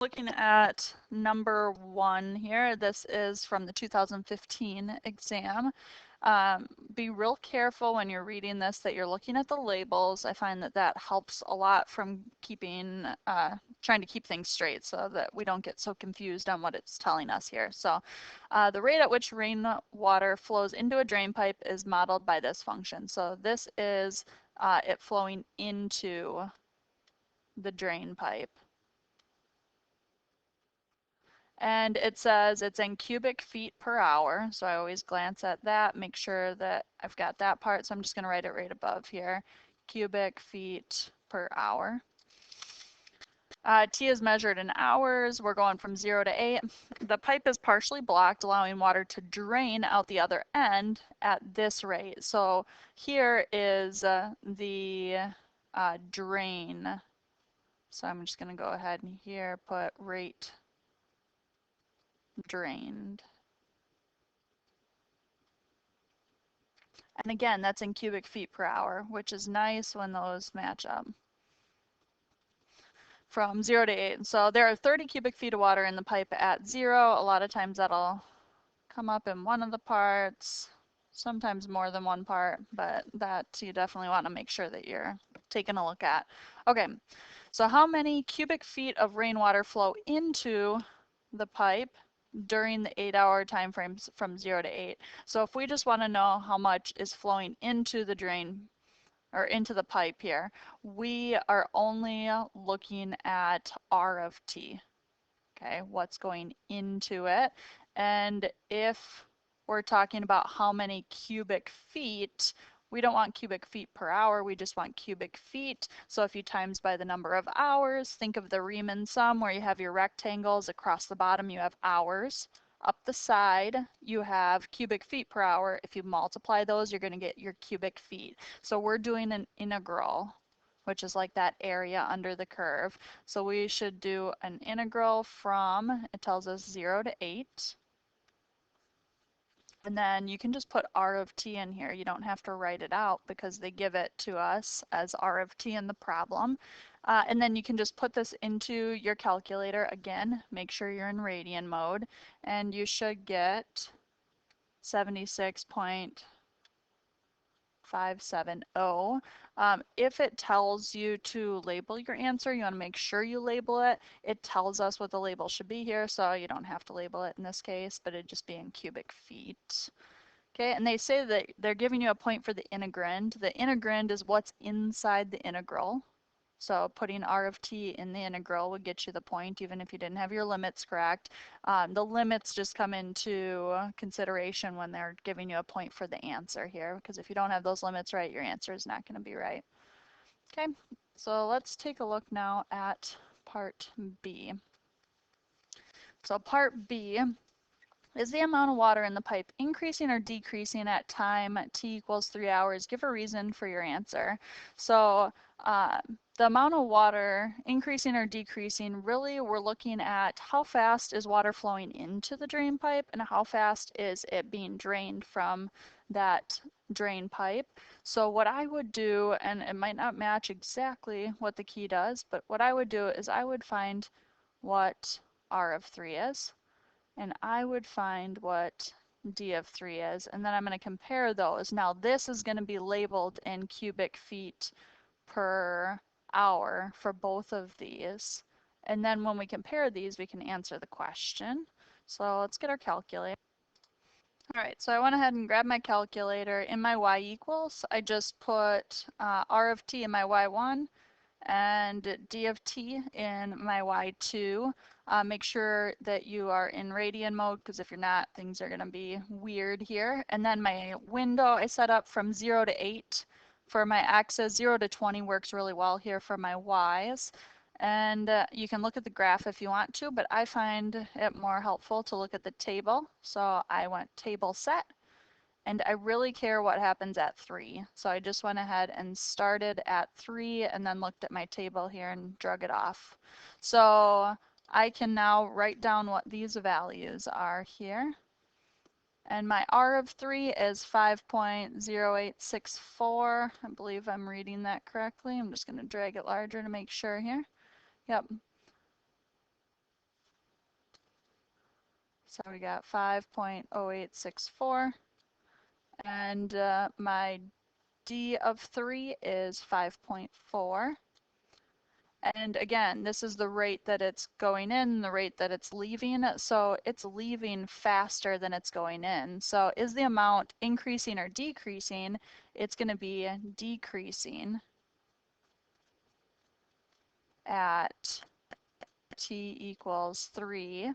looking at number 1 here. This is from the 2015 exam. Be real careful when you're reading this that you're looking at the labels. I find that that helps a lot from keeping, trying to keep things straight so that we don't get so confused on what it's telling us here. So the rate at which rainwater flows into a drain pipe is modeled by this function. So this is it flowing into the drain pipe. And it says it's in cubic feet per hour. So I always glance at that, make sure that I've got that part. So I'm just going to write it right above here, cubic feet per hour. T is measured in hours. We're going from 0 to 8. The pipe is partially blocked, allowing water to drain out the other end at this rate. So here is the drain. So I'm just going to go ahead and here put rate drained. And again, that's in cubic feet per hour, which is nice when those match up. From 0 to 8. So there are 30 cubic feet of water in the pipe at 0. A lot of times that'll come up in one of the parts, sometimes more than one part, but that you definitely want to make sure that you're taking a look at. Okay, so how many cubic feet of rainwater flow into the pipe during the 8-hour time frames from 0 to 8. So if we just want to know how much is flowing into the drain or into the pipe here, we are only looking at R of T. Okay, what's going into it. And if we're talking about how many cubic feet, we don't want cubic feet per hour, we just want cubic feet. So if you times by the number of hours, think of the Riemann sum where you have your rectangles. Across the bottom you have hours. Up the side you have cubic feet per hour. If you multiply those, you're going to get your cubic feet. So we're doing an integral, which is like that area under the curve. So we should do an integral from, it tells us 0 to 8. And then you can just put R of t in here. You don't have to write it out because they give it to us as R of t in the problem. And then you can just put this into your calculator. Again, make sure you're in radian mode. And you should get 76.570. If it tells you to label your answer, you want to make sure you label it. It tells us what the label should be here, so you don't have to label it in this case, but it'd just be in cubic feet. Okay, and they say that they're giving you a point for the integrand. The integrand is what's inside the integral. So putting R of t in the integral would get you the point even if you didn't have your limits correct. The limits just come into consideration when they're giving you a point for the answer here, because if you don't have those limits right, your answer is not going to be right. Okay, so let's take a look now at part B. So part B is the amount of water in the pipe increasing or decreasing at time t equals 3 hours? Give a reason for your answer. So the amount of water increasing or decreasing, really we're looking at how fast is water flowing into the drain pipe and how fast is it being drained from that drain pipe. So what I would do, and it might not match exactly what the key does, but what I would do is I would find what R of 3 is. And I would find what D of 3 is, and then I'm going to compare those. Now this is going to be labeled in cubic feet per hour for both of these. And then when we compare these, we can answer the question. So let's get our calculator. All right, so I went ahead and grabbed my calculator. In my y equals, I just put R of t in my y1 and d of t in my y2. Make sure that you are in radian mode, because if you're not, things are going to be weird here. And then my window I set up from 0 to 8 for my x's. 0 to 20 works really well here for my y's. And you can look at the graph if you want to, but I find it more helpful to look at the table. So I went table set. And I really care what happens at 3. So I just went ahead and started at 3 and then looked at my table here and drug it off. So I can now write down what these values are here. And my R of 3 is 5.0864. I believe I'm reading that correctly. I'm just going to drag it larger to make sure here. Yep. So we got 5.0864, and my D of 3 is 5.4. And again, this is the rate that it's going in, the rate that it's leaving. So it's leaving faster than it's going in. So is the amount increasing or decreasing? It's going to be decreasing at t equals 3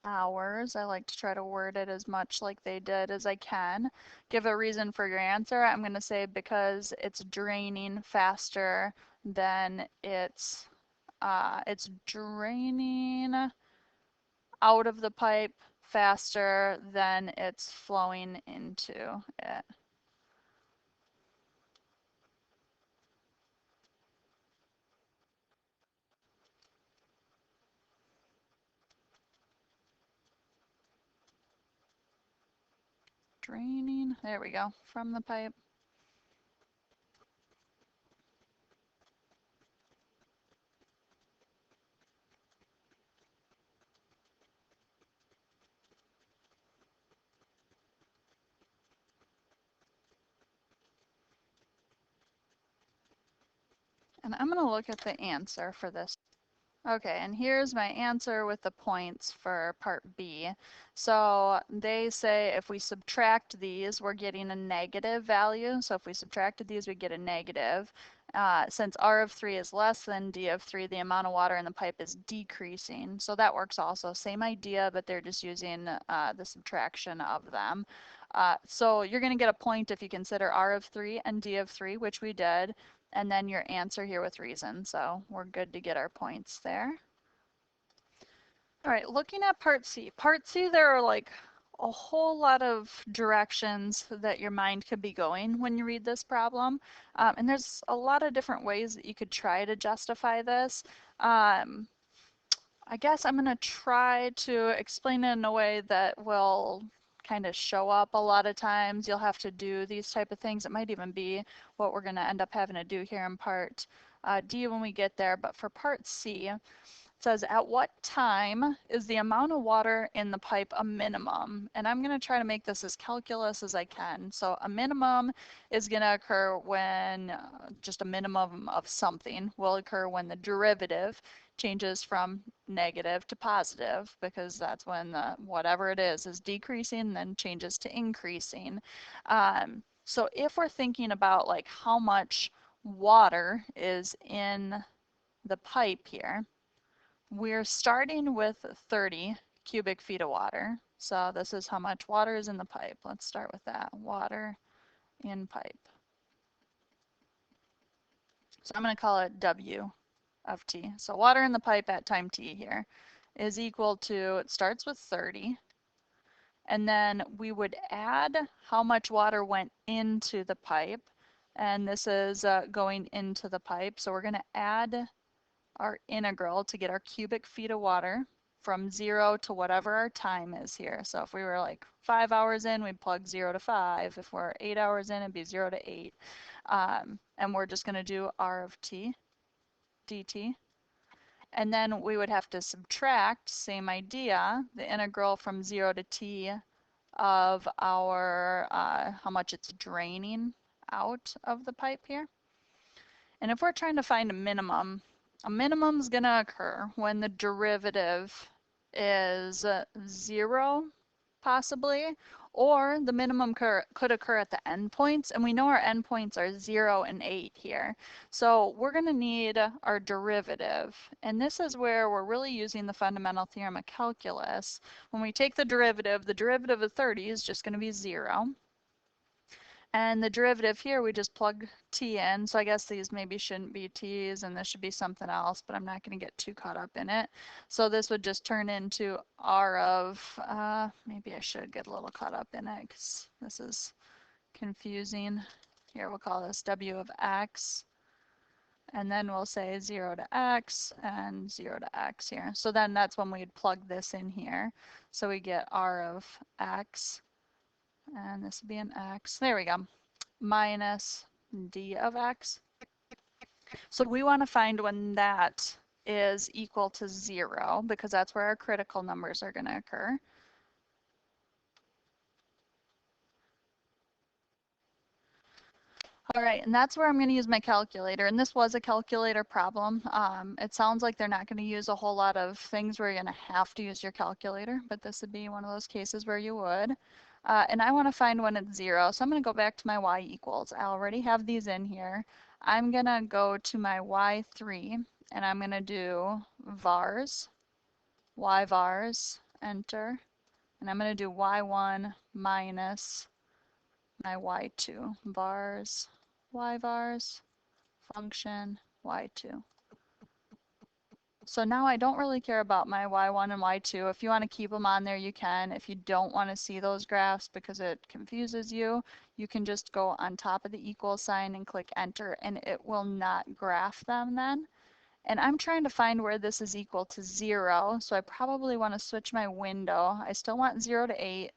hours. I like to try to word it as much like they did as I can. Give a reason for your answer. I'm going to say because it's draining faster than it's draining out of the pipe faster than it's flowing into it. Draining, there we go, from the pipe. And I'm going to look at the answer for this. Okay, and here's my answer with the points for part B. So they say if we subtract these, we're getting a negative value. So if we subtracted these, we get a negative. Since R of 3 is less than D of 3, the amount of water in the pipe is decreasing. So that works also. Same idea, but they're just using the subtraction of them. So you're going to get a point if you consider R of 3 and D of 3, which we did, and then your answer here with reason. So we're good to get our points there. All right, looking at part C. Part C, there are like a whole lot of directions that your mind could be going when you read this problem. And there's a lot of different ways that you could try to justify this. I guess I'm going to try to explain it in a way that will kind of show up a lot of times. You'll have to do these type of things. It might even be what we're going to end up having to do here in part D when we get there. But for part C, it says, at what time is the amount of water in the pipe a minimum? And I'm going to try to make this as calculus as I can. So a minimum is going to occur when just a minimum of something will occur when the derivative changes from negative to positive, because that's when the whatever it is decreasing, then changes to increasing. So if we're thinking about like how much water is in the pipe here, we're starting with 30 cubic feet of water. So this is how much water is in the pipe. Let's start with that. Water in pipe. So I'm going to call it W of T. So water in the pipe at time T here is equal to, it starts with 30. And then we would add how much water went into the pipe. And this is going into the pipe. So we're going to add our integral to get our cubic feet of water from 0 to whatever our time is here. So if we were like 5 hours in, we'd plug 0 to 5. If we're 8 hours in, it'd be 0 to 8. And we're just going to do R of T dt. And then we would have to subtract, same idea, the integral from 0 to t of our how much it's draining out of the pipe here. And if we're trying to find a minimum is going to occur when the derivative is 0, possibly, or the minimum could occur at the endpoints, and we know our endpoints are 0 and 8 here. So we're going to need our derivative, and this is where we're really using the fundamental theorem of calculus. When we take the derivative of 30 is just going to be 0. And the derivative here, we just plug t in. So I guess these maybe shouldn't be t's and this should be something else, but I'm not going to get too caught up in it. So this would just turn into r of, maybe I should get a little caught up in it because this is confusing. Here we'll call this w of x. And then we'll say 0 to x and 0 to x here. So then that's when we'd plug this in here. So we get r of x. And this would be an x. There we go. Minus d of x. So we want to find when that is equal to 0 because that's where our critical numbers are going to occur. All right, and that's where I'm going to use my calculator. And this was a calculator problem. It sounds like they're not going to use a whole lot of things where you're going to have to use your calculator, but this would be one of those cases where you would. And I want to find when it's 0, so I'm going to go back to my y equals. I already have these in here. I'm going to go to my y3, and I'm going to do vars, y vars, enter, and I'm going to do y1 minus my y2, vars, y vars, function, y2. So now I don't really care about my y1 and y2. If you want to keep them on there, you can. If you don't want to see those graphs because it confuses you, you can just go on top of the equal sign and click enter, and it will not graph them then. And I'm trying to find where this is equal to 0, so I probably want to switch my window. I still want 0 to 8,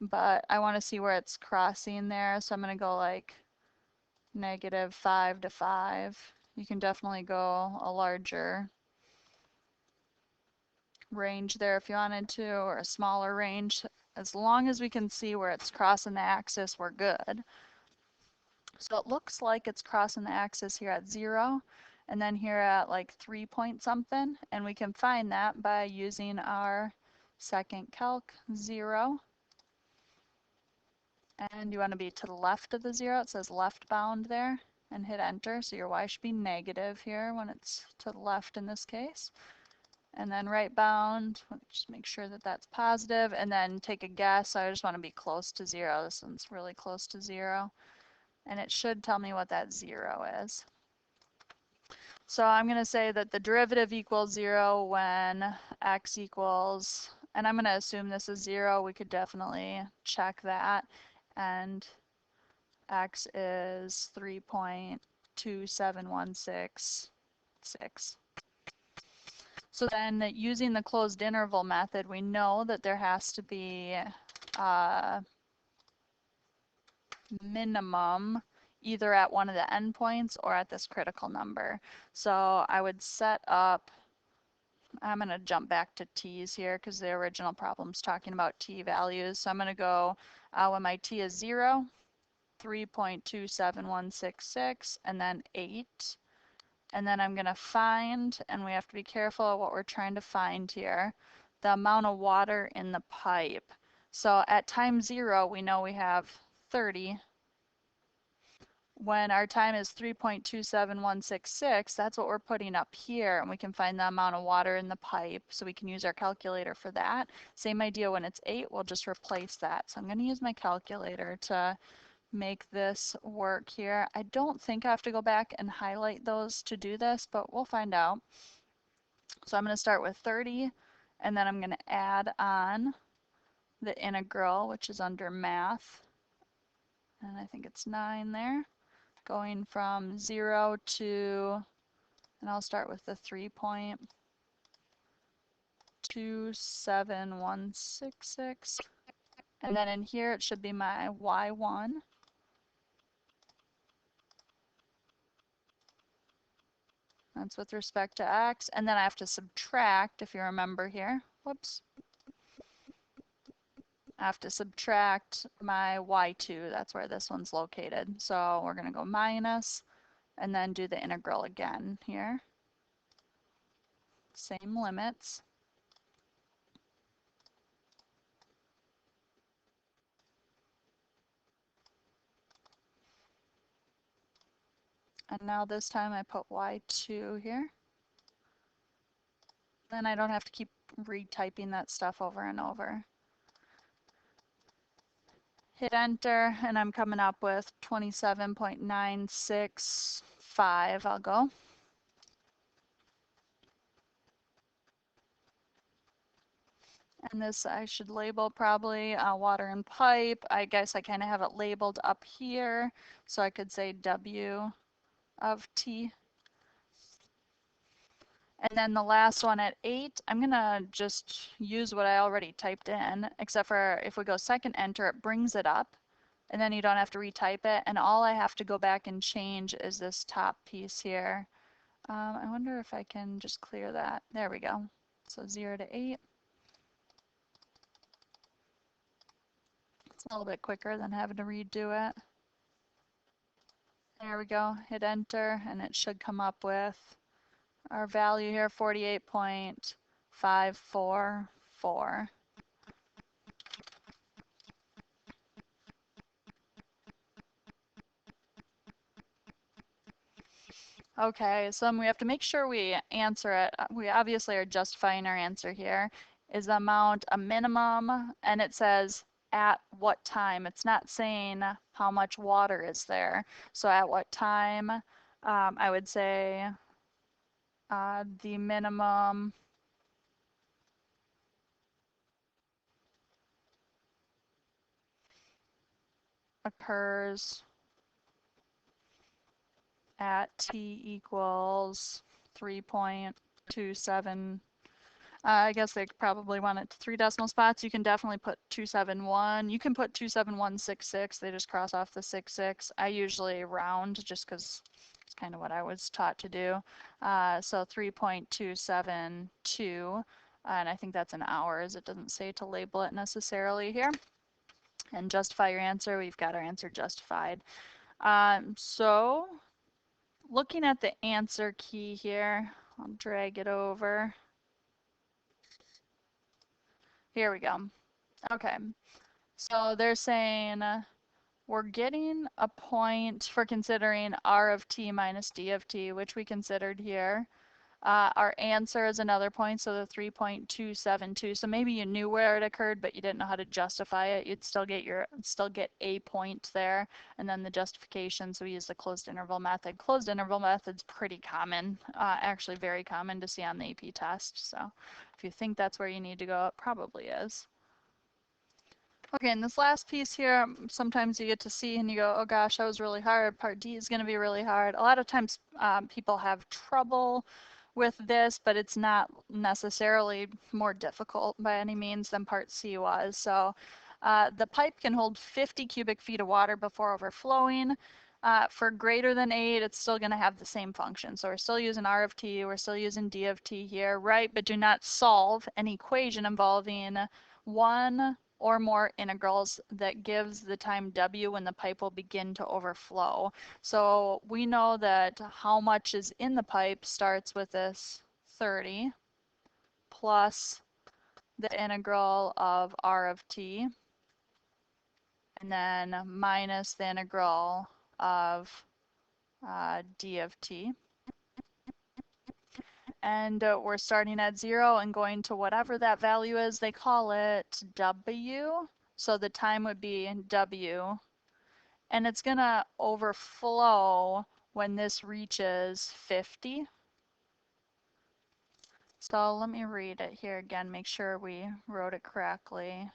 but I want to see where it's crossing there, so I'm going to go like -5 to 5. You can definitely go a larger range there if you wanted to, or a smaller range. As long as we can see where it's crossing the axis, we're good. So it looks like it's crossing the axis here at 0, and then here at like 3 point something, and we can find that by using our second calc, 0. And you want to be to the left of the 0. It says left bound there, and hit enter. So your y should be negative here when it's to the left in this case. And then right bound, just make sure that that's positive, and then take a guess. I just want to be close to 0. This one's really close to 0. And it should tell me what that 0 is. So I'm going to say that the derivative equals 0 when x equals, and I'm going to assume this is 0. We could definitely check that. And x is 3.27166. So then using the closed interval method, we know that there has to be a minimum either at one of the endpoints or at this critical number. So I would set up, I'm going to jump back to t's here because the original problem's talking about t values. So I'm going to go when my t is 0, 3.27166, and then 8. And then I'm going to find, and we have to be careful of what we're trying to find here, the amount of water in the pipe. So at time 0, we know we have 30. When our time is 3.27166, that's what we're putting up here, and we can find the amount of water in the pipe, so we can use our calculator for that. Same idea when it's 8, we'll just replace that. So I'm going to use my calculator to make this work here. I don't think I have to go back and highlight those to do this, but we'll find out. So I'm going to start with 30, and then I'm going to add on the integral, which is under math, and I think it's 9 there, going from 0 to, and I'll start with the 3.27166, and then in here it should be my y1. That's with respect to x, and then I have to subtract, if you remember here, whoops. I have to subtract my y2, that's where this one's located. So we're going to go minus, and then do the integral again here. Same limits. And now this time I put y2 here. Then I don't have to keep retyping that stuff over and over. Hit enter, and I'm coming up with 27.965. I'll go. And this I should label probably water and pipe. I guess I kind of have it labeled up here, so I could say W of T. And then the last one at 8, I'm going to just use what I already typed in, except for if we go second enter, it brings it up, and then you don't have to retype it. And all I have to go back and change is this top piece here. I wonder if I can just clear that. There we go. So 0 to 8. It's a little bit quicker than having to redo it. There we go. Hit enter and it should come up with our value here, 48.544. Okay, so then we have to make sure we answer it. We obviously are justifying our answer here. Is the amount a minimum? And it says at what time. It's not saying how much water is there. So at what time, I would say the minimum occurs at t equals 3.27. I guess they probably want it to 3 decimal spots. You can definitely put 271. You can put 27166. They just cross off the 66. I usually round just because it's kind of what I was taught to do. So 3.272. And I think that's in hours. It doesn't say to label it necessarily here. And justify your answer. We've got our answer justified. So looking at the answer key here, I'll drag it over. Here we go. Okay, so they're saying we're getting a point for considering R of t minus D of t, which we considered here. Our answer is another point, so the 3.272. So maybe you knew where it occurred, but you didn't know how to justify it. You'd still get a point there, and then the justification. So we use the closed interval method. Closed interval method's pretty common, actually very common to see on the AP test. So if you think that's where you need to go, it probably is. Okay, and this last piece here, sometimes you get to see and you go, oh gosh, that was really hard. Part D is going to be really hard. A lot of times people have trouble with this, but it's not necessarily more difficult by any means than Part C was. So the pipe can hold 50 cubic feet of water before overflowing. For greater than 8, it's still going to have the same function. So we're still using R of t, we're still using D of t here, right? But do not solve an equation involving one or more integrals that gives the time w when the pipe will begin to overflow. So we know that how much is in the pipe starts with this 30 plus the integral of r of t, and then minus the integral of d of t. And we're starting at 0 and going to whatever that value is. They call it w. So the time would be w. And it's going to overflow when this reaches 50. So let me read it here again, make sure we wrote it correctly.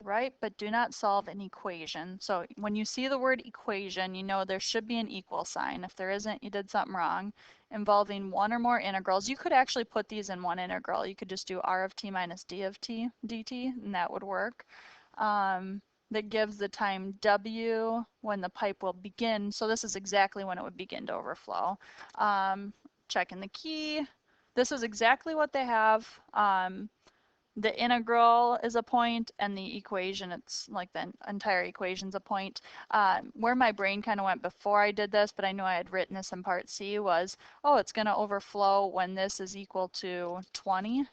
Right, but do not solve an equation. So when you see the word equation, you know there should be an equal sign. If there isn't, you did something wrong. Involving one or more integrals. You could actually put these in one integral. You could just do r of t minus d of t dt, and that would work. That gives the time w when the pipe will begin. So this is exactly when it would begin to overflow. Checking the key. This is exactly what they have. The integral is a point, and the equation, it's like the entire equation's a point. Where my brain kind of went before I did this, but I knew I had written this in part C, was, oh, it's going to overflow when this is equal to 20.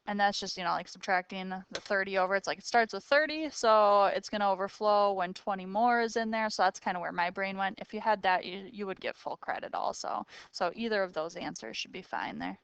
And that's just, like subtracting the 30 over. It's like it starts with 30, so it's going to overflow when 20 more is in there. So that's kind of where my brain went. If you had that, you would get full credit also. So either of those answers should be fine there.